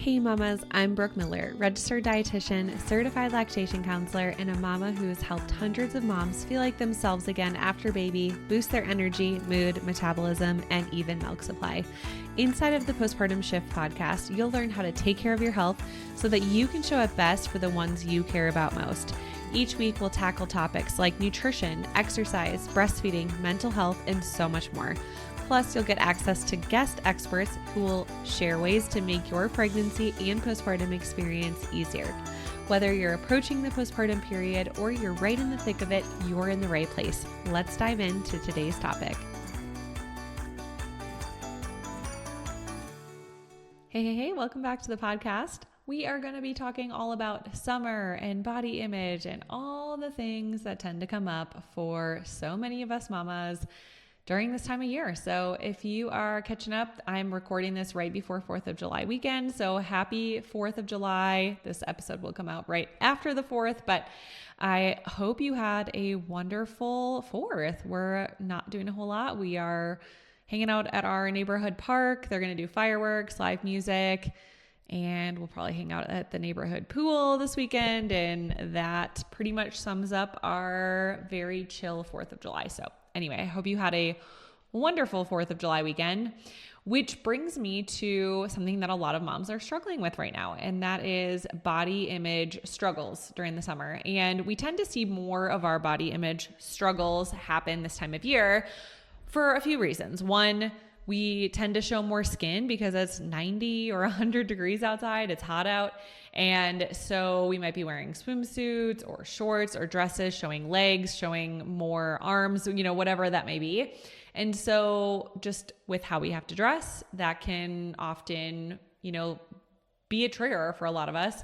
Hey mamas, I'm Brooke Miller, registered dietitian, certified lactation counselor, and a mama who has helped hundreds of moms feel like themselves again after baby, boost their energy, mood, metabolism, and even milk supply. Inside of the Postpartum Shift podcast, you'll learn how to take care of your health so that you can show up best for the ones you care about most. Each week, we'll tackle topics like nutrition, exercise, breastfeeding, mental health, and so much more. Plus, you'll get access to guest experts who will share ways to make your pregnancy and postpartum experience easier. Whether you're approaching the postpartum period or you're right in the thick of it, you're in the right place. Let's dive into today's topic. Hey, welcome back to the podcast. We are going to be talking all about summer and body image and all the things that tend to come up for so many of us mamas during this time of year. So if you are catching up, I'm recording this right before 4th of July weekend. So happy 4th of July. This episode will come out right after the 4th, but I hope you had a wonderful 4th. We're not doing a whole lot. We are hanging out at our neighborhood park. They're going to do fireworks, live music, and we'll probably hang out at the neighborhood pool this weekend. And that pretty much sums up our very chill 4th of July. So anyway, I hope you had a wonderful 4th of July weekend, which brings me to something that a lot of moms are struggling with right now, and that is body image struggles during the summer. And we tend to see more of our body image struggles happen this time of year for a few reasons. One, we tend to show more skin because it's 90 or 100 degrees outside. It's hot out. And so we might be wearing swimsuits or shorts or dresses, showing legs, showing more arms, whatever that may be. And so just with how we have to dress, that can often, be a trigger for a lot of us.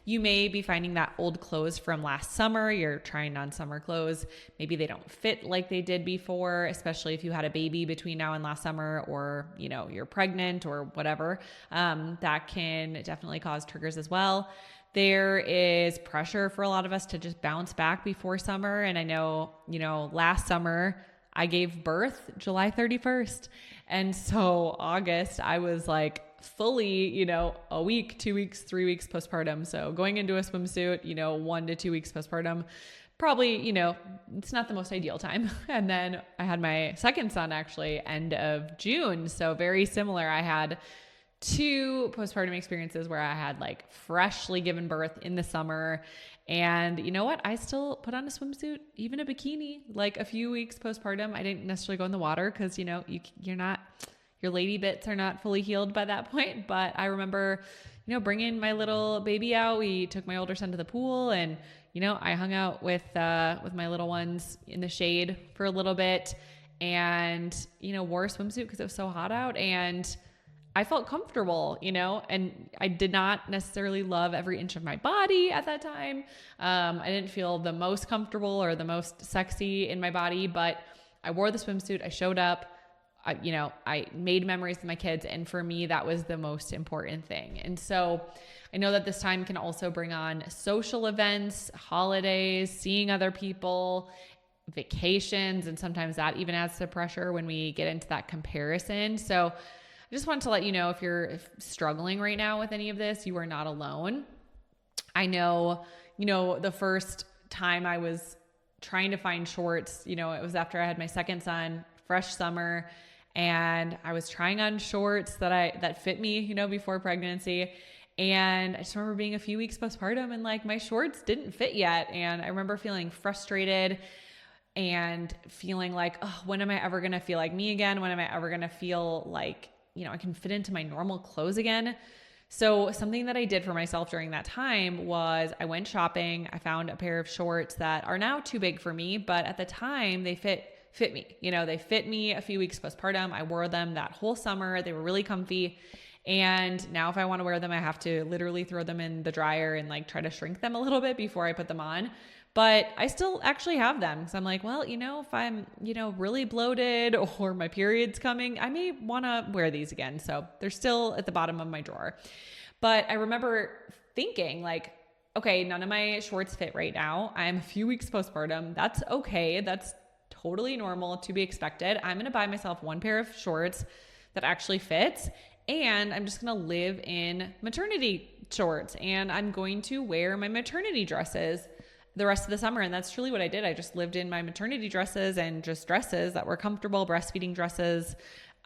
You may be finding that old clothes from last summer, you're trying on summer clothes. Maybe they don't fit like they did before, especially if you had a baby between now and last summer, or, you're pregnant or whatever. That can definitely cause triggers as well. There is pressure for a lot of us to just bounce back before summer. And I know, last summer I gave birth July 31st. And so August, I was like, fully, a week, 2 weeks, 3 weeks postpartum. So going into a swimsuit, 1 to 2 weeks postpartum, probably, it's not the most ideal time. And then I had my second son actually end of June. So very similar. I had 2 postpartum experiences where I had like freshly given birth in the summer. And you know what? I still put on a swimsuit, even a bikini, like a few weeks postpartum. I didn't necessarily go in the water because, you're not, your lady bits are not fully healed by that point. But I remember, bringing my little baby out. We took my older son to the pool, and, I hung out with my little ones in the shade for a little bit, and, wore a swimsuit because it was so hot out, and I felt comfortable, and I did not necessarily love every inch of my body at that time. I didn't feel the most comfortable or the most sexy in my body, but I wore the swimsuit. I showed up. I made memories with my kids. And for me, that was the most important thing. And so I know that this time can also bring on social events, holidays, seeing other people, vacations. And sometimes that even adds to pressure when we get into that comparison. So I just wanted to let you know, if you're struggling right now with any of this, you are not alone. I know, the first time I was trying to find shorts, it was after I had my second son, fresh summer, and I was trying on shorts that fit me, before pregnancy. And I just remember being a few weeks postpartum and like my shorts didn't fit yet. And I remember feeling frustrated and feeling like, oh, when am I ever going to feel like me again? When am I ever going to feel like, I can fit into my normal clothes again? So something that I did for myself during that time was I went shopping. I found a pair of shorts that are now too big for me, but at the time they fit me. They fit me a few weeks postpartum. I wore them that whole summer. They were really comfy. And now if I want to wear them, I have to literally throw them in the dryer and like try to shrink them a little bit before I put them on. But I still actually have them. So I'm like, well, if I'm, really bloated or my period's coming, I may want to wear these again. So they're still at the bottom of my drawer. But I remember thinking like, okay, none of my shorts fit right now. I'm a few weeks postpartum. That's okay. That's totally normal, to be expected. I'm going to buy myself one pair of shorts that actually fits. and I'm just going to live in maternity shorts, and I'm going to wear my maternity dresses the rest of the summer. And that's truly what I did. I just lived in my maternity dresses and just dresses that were comfortable, breastfeeding dresses,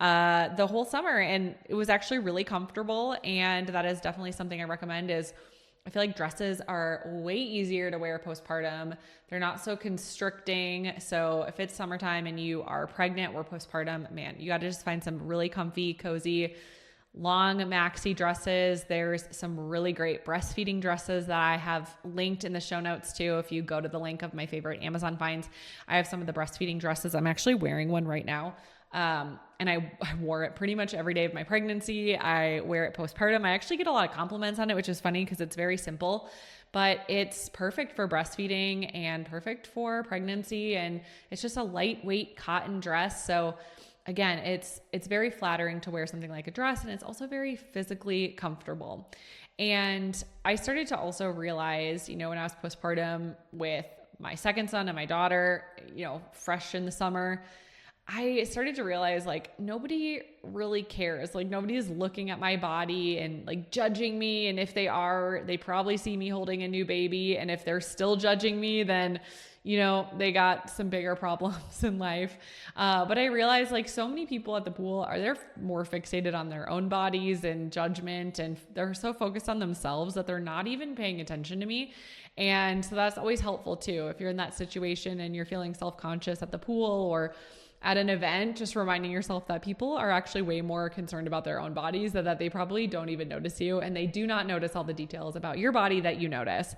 the whole summer. And it was actually really comfortable. And that is definitely something I recommend. Is I feel like dresses are way easier to wear postpartum. They're not so constricting. So if it's summertime and you are pregnant or postpartum, man, you got to just find some really comfy, cozy, long maxi dresses. There's some really great breastfeeding dresses that I have linked in the show notes too. If you go to the link of my favorite Amazon finds, I have some of the breastfeeding dresses. I'm actually wearing one right now. And I wore it pretty much every day of my pregnancy. I wear it postpartum. I actually get a lot of compliments on it, which is funny because it's very simple, but it's perfect for breastfeeding and perfect for pregnancy. And it's just a lightweight cotton dress. So again, it's very flattering to wear something like a dress, and it's also very physically comfortable. And I started to also realize, when I was postpartum with my second son and my daughter, fresh in the summer, I started to realize like nobody really cares. Like nobody is looking at my body and like judging me. And if they are, they probably see me holding a new baby. And if they're still judging me, then they got some bigger problems in life. But I realized like so many people at the pool they're more fixated on their own bodies and judgment. And they're so focused on themselves that they're not even paying attention to me. And so that's always helpful too. If you're in that situation and you're feeling self-conscious at the pool or at an event, just reminding yourself that people are actually way more concerned about their own bodies, that they probably don't even notice you, and they do not notice all the details about your body that you notice.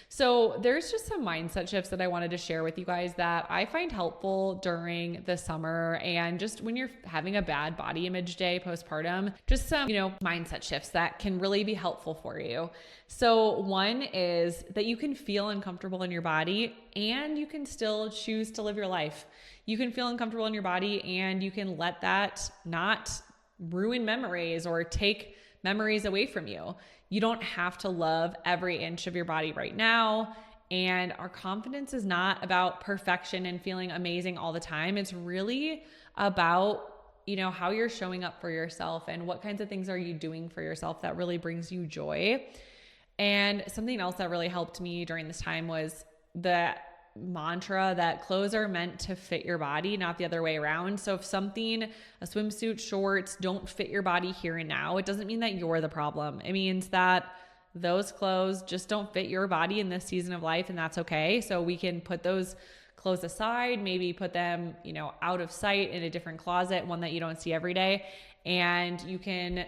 So there's just some mindset shifts that I wanted to share with you guys that I find helpful during the summer, and just when you're having a bad body image day postpartum, just some, mindset shifts that can really be helpful for you. So one is that you can feel uncomfortable in your body and you can still choose to live your life. You can feel uncomfortable in your body and you can let that not ruin memories or take memories away from you. You don't have to love every inch of your body right now. And our confidence is not about perfection and feeling amazing all the time. It's really about, how you're showing up for yourself and what kinds of things are you doing for yourself that really brings you joy. And something else that really helped me during this time was the mantra that clothes are meant to fit your body, not the other way around. So if a swimsuit, shorts don't fit your body here and now, it doesn't mean that you're the problem. It means that those clothes just don't fit your body in this season of life, and that's okay. So we can put those clothes aside, maybe put them, out of sight in a different closet, one that you don't see every day. And you can,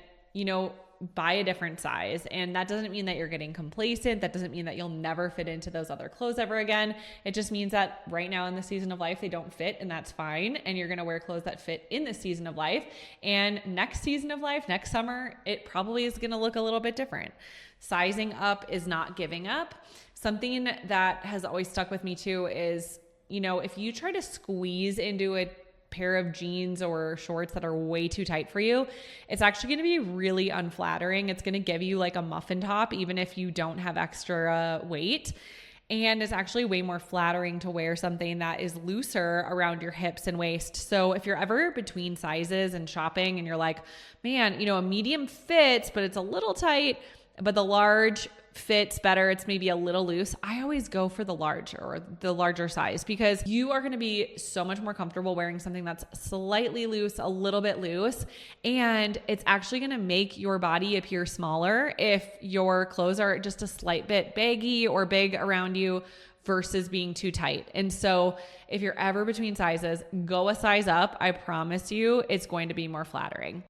buy a different size. And that doesn't mean that you're getting complacent. That doesn't mean that you'll never fit into those other clothes ever again. It just means that right now in the season of life, they don't fit, and that's fine. And you're going to wear clothes that fit in this season of life. And next season of life, next summer, it probably is going to look a little bit different. Sizing up is not giving up. Something that has always stuck with me too is, if you try to squeeze into a pair of jeans or shorts that are way too tight for you, it's actually going to be really unflattering. It's going to give you like a muffin top, even if you don't have extra weight. And it's actually way more flattering to wear something that is looser around your hips and waist. So if you're ever between sizes and shopping and you're like, man, a medium fits, but it's a little tight, but the large fits better, it's maybe a little loose, I always go for the large or the larger size, because you are going to be so much more comfortable wearing something that's slightly loose, a little bit loose, and it's actually going to make your body appear smaller if your clothes are just a slight bit baggy or big around you versus being too tight. And so if you're ever between sizes, go a size up. I promise you it's going to be more flattering.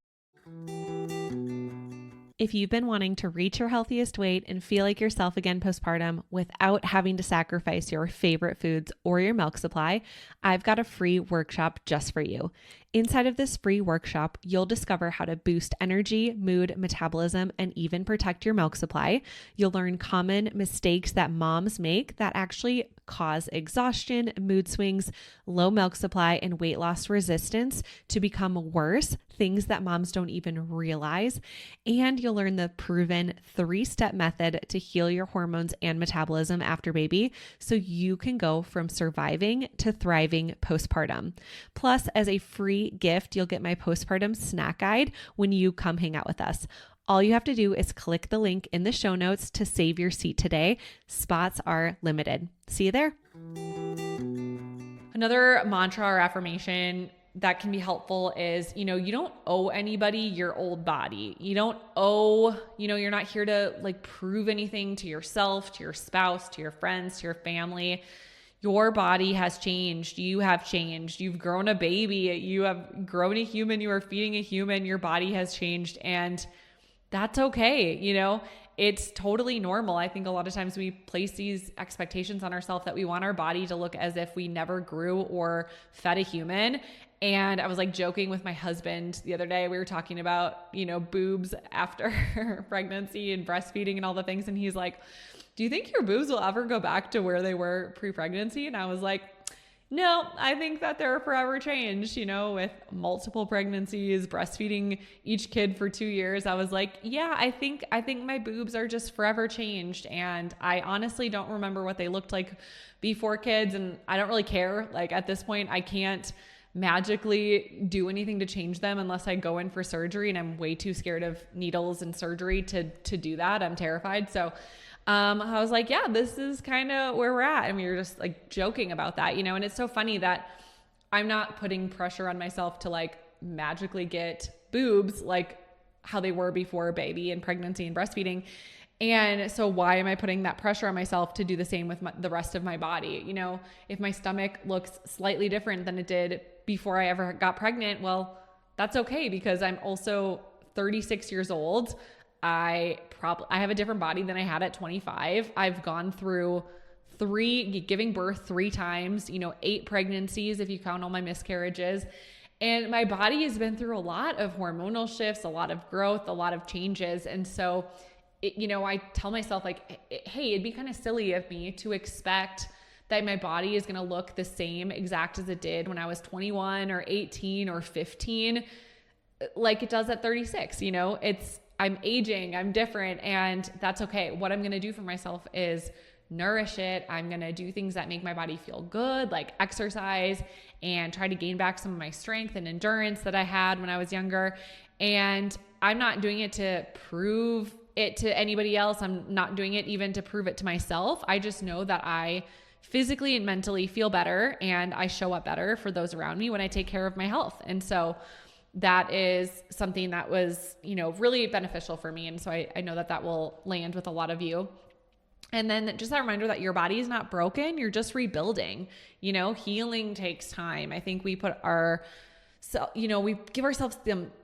If you've been wanting to reach your healthiest weight and feel like yourself again postpartum without having to sacrifice your favorite foods or your milk supply, I've got a free workshop just for you. Inside of this free workshop, you'll discover how to boost energy, mood, metabolism, and even protect your milk supply. You'll learn common mistakes that moms make that actually cause exhaustion, mood swings, low milk supply, and weight loss resistance to become worse, things that moms don't even realize. And you'll learn the proven 3-step method to heal your hormones and metabolism after baby so you can go from surviving to thriving postpartum. Plus, as a free gift, you'll get my postpartum snack guide when you come hang out with us. All you have to do is click the link in the show notes to save your seat today. Spots are limited. See you there. Another mantra or affirmation that can be helpful is, you don't owe anybody your old body. You don't owe, you're not here to prove anything to yourself, to your spouse, to your friends, to your family. Your body has changed. You have changed. You've grown a baby. You have grown a human. You are feeding a human. Your body has changed. And that's okay. It's totally normal. I think a lot of times we place these expectations on ourselves that we want our body to look as if we never grew or fed a human. And I was joking with my husband the other day. We were talking about, boobs after pregnancy and breastfeeding and all the things. And he's like, do you think your boobs will ever go back to where they were pre-pregnancy? And I was like, no, I think that they're forever changed, with multiple pregnancies, breastfeeding each kid for 2 years. I was like, yeah, I think my boobs are just forever changed. And I honestly don't remember what they looked like before kids. And I don't really care. At this point, I can't magically do anything to change them unless I go in for surgery. And I'm way too scared of needles and surgery to do that. I'm terrified. So I was like, yeah, this is kind of where we're at. And we were just joking about that, and it's so funny that I'm not putting pressure on myself to magically get boobs like how they were before baby and pregnancy and breastfeeding. And so why am I putting that pressure on myself to do the same with the rest of my body? If my stomach looks slightly different than it did before I ever got pregnant, well, that's okay because I'm also 36 years old. I have a different body than I had at 25. I've gone through giving birth 3 times, 8 pregnancies if you count all my miscarriages. And my body has been through a lot of hormonal shifts, a lot of growth, a lot of changes. And so, I tell myself hey, it'd be kind of silly of me to expect that my body is going to look the same exact as it did when I was 21 or 18 or 15, like it does at 36. I'm aging, I'm different, and that's okay. What I'm going to do for myself is nourish it. I'm going to do things that make my body feel good, like exercise and try to gain back some of my strength and endurance that I had when I was younger. And I'm not doing it to prove it to anybody else. I'm not doing it even to prove it to myself. I just know that I physically and mentally feel better and I show up better for those around me when I take care of my health. And so that is something that was, really beneficial for me. And so I know that will land with a lot of you. And then just that reminder that your body is not broken. You're just rebuilding. Healing takes time. I think we put we give ourselves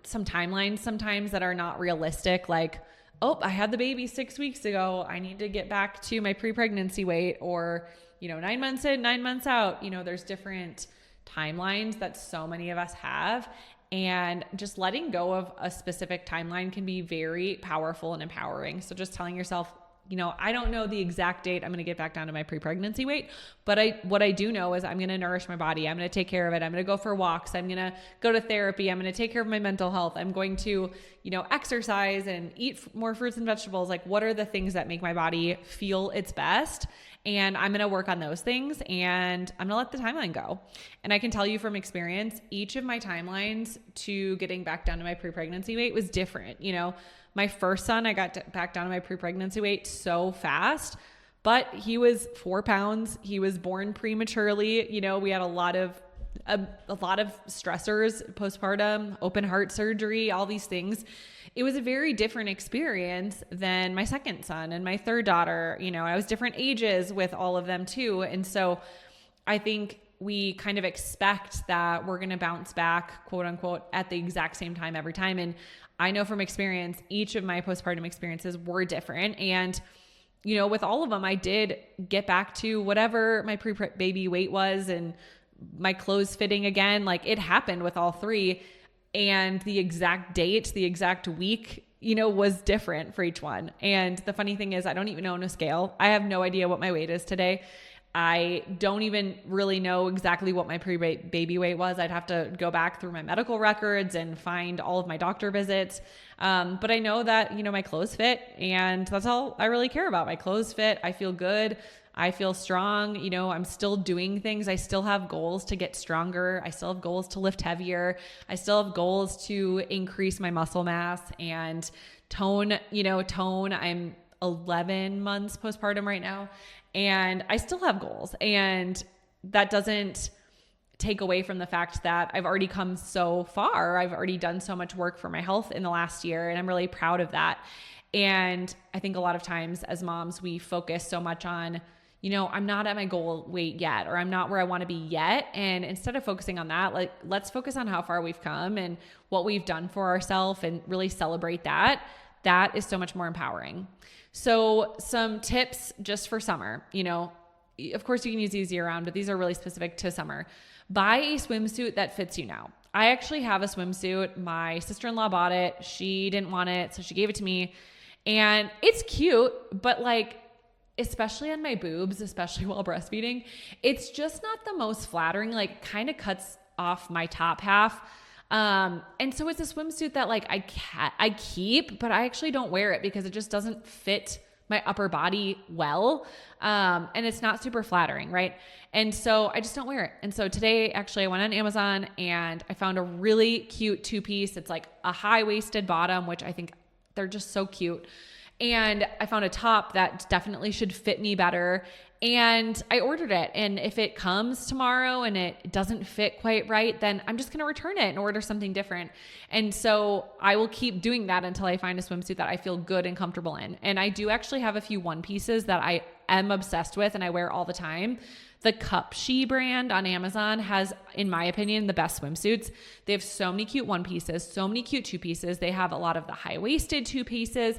some timelines sometimes that are not realistic. Oh, I had the baby 6 weeks ago. I need to get back to my pre-pregnancy weight, or, 9 months in, 9 months out. There's different timelines that so many of us have. And just letting go of a specific timeline can be very powerful and empowering. So just telling yourself, I don't know the exact date I'm going to get back down to my pre-pregnancy weight, but what I do know is I'm going to nourish my body. I'm going to take care of it. I'm going to go for walks. I'm going to go to therapy. I'm going to take care of my mental health. I'm going to, exercise and eat more fruits and vegetables. What are the things that make my body feel its best? And I'm going to work on those things and I'm going to let the timeline go. And I can tell you from experience, each of my timelines to getting back down to my pre-pregnancy weight was different. My first son, I got back down to my pre-pregnancy weight so fast, but he was 4 pounds. He was born prematurely. We had a lot of stressors, postpartum, open heart surgery, all these things. It was a very different experience than my second son and my third daughter. I was different ages with all of them too. And so I think we kind of expect that we're going to bounce back, quote unquote, at the exact same time every time. And I know from experience, each of my postpartum experiences were different. And, with all of them, I did get back to whatever my pre-baby weight was and my clothes fitting again. It happened with all 3. And the exact date, the exact week, was different for each one. And the funny thing is, I don't even own a scale. I have no idea what my weight is today. I don't even really know exactly what my pre-baby weight was. I'd have to go back through my medical records and find all of my doctor visits. But I know that, my clothes fit, and that's all I really care about. My clothes fit. I feel good. I feel strong. I'm still doing things. I still have goals to get stronger. I still have goals to lift heavier. I still have goals to increase my muscle mass and tone. I'm 11 months postpartum right now, and I still have goals, and that doesn't take away from the fact that I've already come so far. I've already done so much work for my health in the last year, and I'm really proud of that. And I think a lot of times as moms, we focus so much on, I'm not at my goal weight yet, or I'm not where I want to be yet. And instead of focusing on that, let's focus on how far we've come and what we've done for ourselves and really celebrate that. That is so much more empowering. So some tips just for summer, of course you can use these year round, but these are really specific to summer. Buy a swimsuit that fits you now. I actually have a swimsuit. My sister-in-law bought it. She didn't want it, so she gave it to me. And it's cute, but especially on my boobs, especially while breastfeeding, it's just not the most flattering, kind of cuts off my top half. And so it's a swimsuit that I keep, but I actually don't wear it because it just doesn't fit my upper body well. And it's not super flattering, right? And so I just don't wear it. And so today, actually, I went on Amazon and I found a really cute 2-piece. It's like a high-waisted bottom, which I think they're just so cute. And I found a top that definitely should fit me better. And I ordered it. And if it comes tomorrow and it doesn't fit quite right, then I'm just going to return it and order something different. And so I will keep doing that until I find a swimsuit that I feel good and comfortable in. And I do actually have a few one pieces that I am obsessed with and I wear all the time. The She brand on Amazon has, in my opinion, the best swimsuits. They have so many cute one pieces, so many cute 2-pieces. They have a lot of the high-waisted 2-pieces.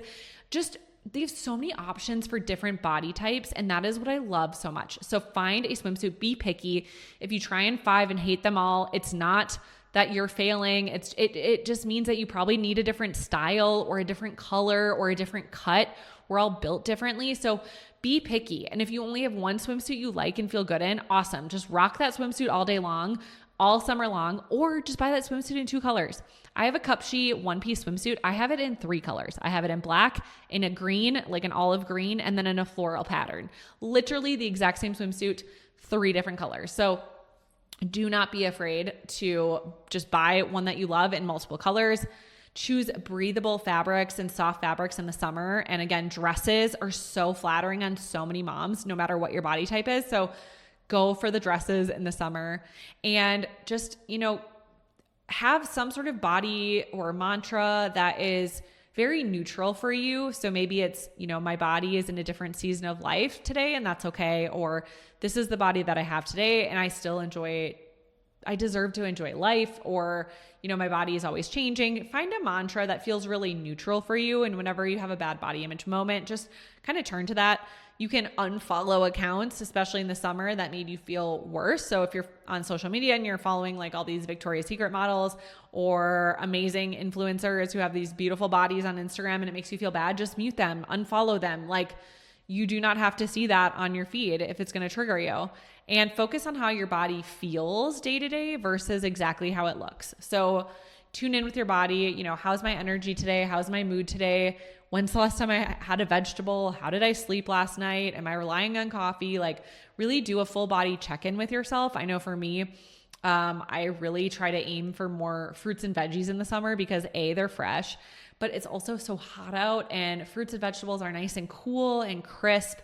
They have so many options for different body types, and that is what I love so much. So find a swimsuit, be picky. If you try and 5 and hate them all, it's not that you're failing. It just means that you probably need a different style or a different color or a different cut. We're all built differently. So be picky. And if you only have one swimsuit you like and feel good in, awesome. Just rock that swimsuit all day long, all summer long, or just buy that swimsuit in 2 colors. I have a She 1-piece swimsuit. I have it in 3 colors. I have it in black, in a green, like an olive green, and then in a floral pattern. Literally the exact same swimsuit, 3 different colors. So do not be afraid to just buy one that you love in multiple colors. Choose breathable fabrics and soft fabrics in the summer. And again, dresses are so flattering on so many moms, no matter what your body type is. So go for the dresses in the summer and just, have some sort of body or mantra that is very neutral for you. So maybe it's, my body is in a different season of life today and that's okay. Or this is the body that I have today and I deserve to enjoy life. Or, my body is always changing. Find a mantra that feels really neutral for you. And whenever you have a bad body image moment, just kind of turn to that. You can unfollow accounts, especially in the summer, that made you feel worse. So if you're on social media and you're following all these Victoria's Secret models or amazing influencers who have these beautiful bodies on Instagram and it makes you feel bad, just mute them, unfollow them. You do not have to see that on your feed if it's going to trigger you. And focus on how your body feels day to day versus exactly how it looks. So tune in with your body. How's my energy today? How's my mood today? When's the last time I had a vegetable? How did I sleep last night? Am I relying on coffee? Really do a full body check-in with yourself. I know for me, I really try to aim for more fruits and veggies in the summer because they're fresh, but it's also so hot out and fruits and vegetables are nice and cool and crisp.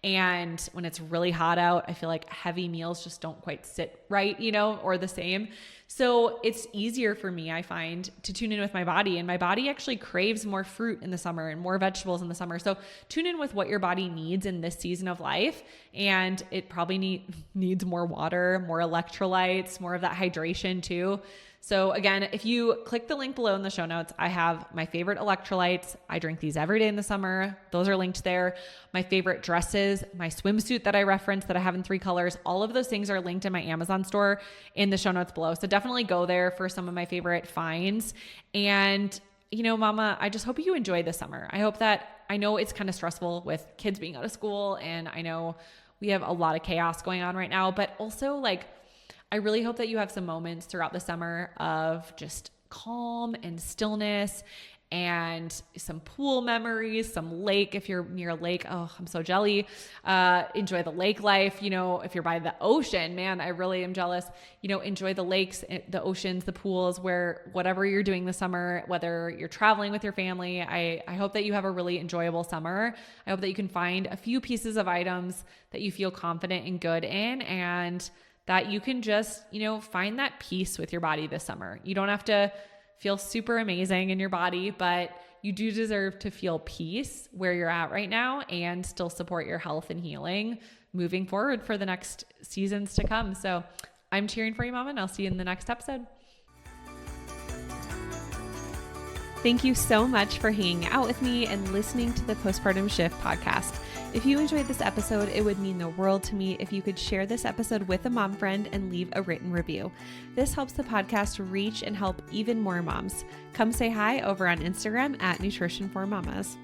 And when it's really hot out, I feel like heavy meals just don't quite sit right, or the same. So it's easier for me, I find, to tune in with my body, and my body actually craves more fruit in the summer and more vegetables in the summer. So tune in with what your body needs in this season of life. And it probably needs more water, more electrolytes, more of that hydration too. So again, if you click the link below in the show notes, I have my favorite electrolytes. I drink these every day in the summer. Those are linked there. My favorite dresses, my swimsuit that I referenced that I have in 3 colors, all of those things are linked in my Amazon store in the show notes below. So definitely go there for some of my favorite finds. And Mama, I just hope you enjoy this summer. I know it's kind of stressful with kids being out of school, and I know we have a lot of chaos going on right now, but also like, I really hope that you have some moments throughout the summer of just calm and stillness and some pool memories, some lake. If you're near a lake, oh, I'm so jelly. Enjoy the lake life. You know, if you're by the ocean, man, I really am jealous. You know, enjoy the lakes, the oceans, the pools, where whatever you're doing this summer, whether you're traveling with your family, I hope that you have a really enjoyable summer. I hope that you can find a few pieces of items that you feel confident and good in, and that you can just, you know, find that peace with your body this summer. You don't have to feel super amazing in your body, but you do deserve to feel peace where you're at right now and still support your health and healing moving forward for the next seasons to come. So I'm cheering for you, Mama, and I'll see you in the next episode. Thank you so much for hanging out with me and listening to the Postpartum Shift podcast. If you enjoyed this episode, it would mean the world to me if you could share this episode with a mom friend and leave a written review. This helps the podcast reach and help even more moms. Come say hi over on Instagram at Nutrition for Mamas.